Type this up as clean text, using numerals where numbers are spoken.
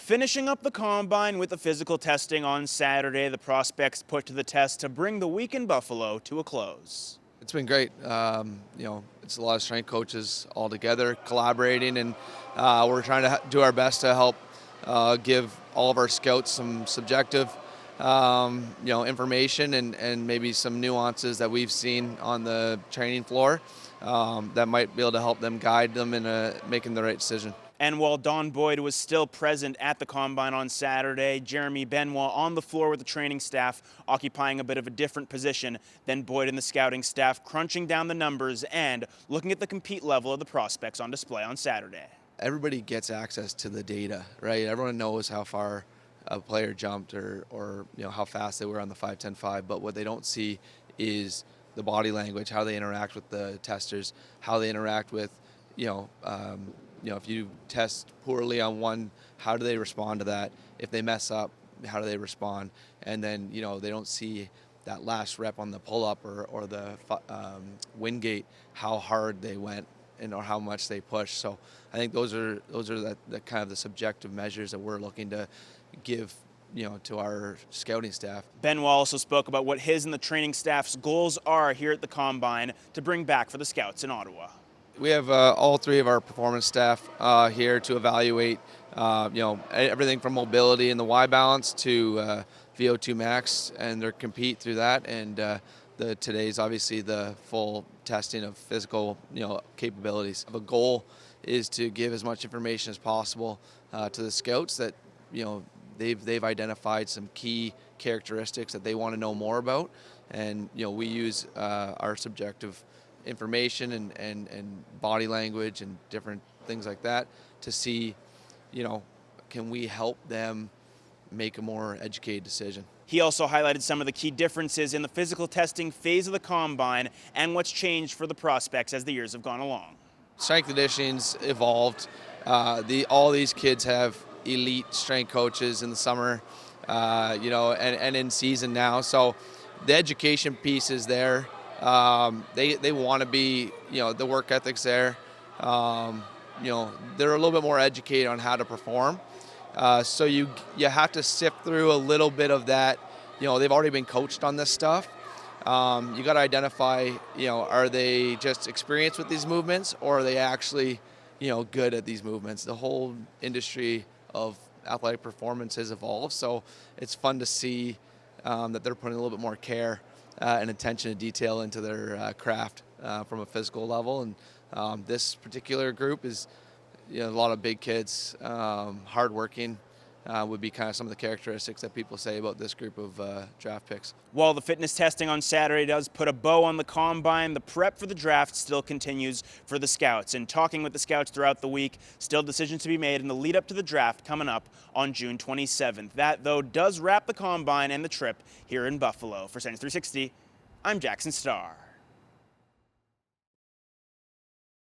Finishing up the combine with the physical testing on Saturday, the prospects put to the test to bring the week in Buffalo to a close. It's been great. It's a lot of strength coaches all together collaborating, and we're trying to do our best to help give all of our scouts some subjective information and maybe some nuances that we've seen on the training floor that might be able to help them guide them in making the right decision. And while Don Boyd was still present at the combine on Saturday, Jeremy Benoit on the floor with the training staff, occupying a bit of a different position than Boyd and the scouting staff, crunching down the numbers and looking at the compete level of the prospects on display on Saturday. Everybody gets access to the data, right? Everyone knows how far a player jumped or how fast they were on the 5-10-5, but what they don't see is the body language, how they interact with the testers, how they interact with, if you test poorly on one, how do they respond to that? If they mess up, how do they respond? And then, they don't see that last rep on the pull-up or the wind gate, how hard they went or how much they pushed. So I think those are the kind of the subjective measures that we're looking to give to our scouting staff. Benoit also spoke about what his and the training staff's goals are here at the Combine to bring back for the Scouts in Ottawa. We have all three of our performance staff here to evaluate, everything from mobility and the Y balance to VO2 max, and they compete through that. And today's obviously the full testing of physical, capabilities. The goal is to give as much information as possible to the scouts that, they've identified some key characteristics that they want to know more about, and we use our subjective information and body language and different things like that to see, can we help them make a more educated decision. He also highlighted some of the key differences in the physical testing phase of the Combine and what's changed for the prospects as the years have gone along. Strength conditioning's evolved. All these kids have elite strength coaches in the summer, and in season now. So the education piece is there. They want to be, the work ethic's there. They're a little bit more educated on how to perform. So you have to sift through a little bit of that. They've already been coached on this stuff. You got to identify, are they just experienced with these movements, or are they actually, good at these movements? The whole industry of athletic performance has evolved, so it's fun to see that they're putting a little bit more care and attention to detail into their craft from a physical level. And this particular group is, a lot of big kids, hardworking, would be kind of some of the characteristics that people say about this group of draft picks. While the fitness testing on Saturday does put a bow on the Combine, the prep for the draft still continues for the Scouts. And talking with the Scouts throughout the week, still decisions to be made in the lead up to the draft coming up on June 27th. That, though, does wrap the Combine and the trip here in Buffalo. For Sens 360, I'm Jackson Starr.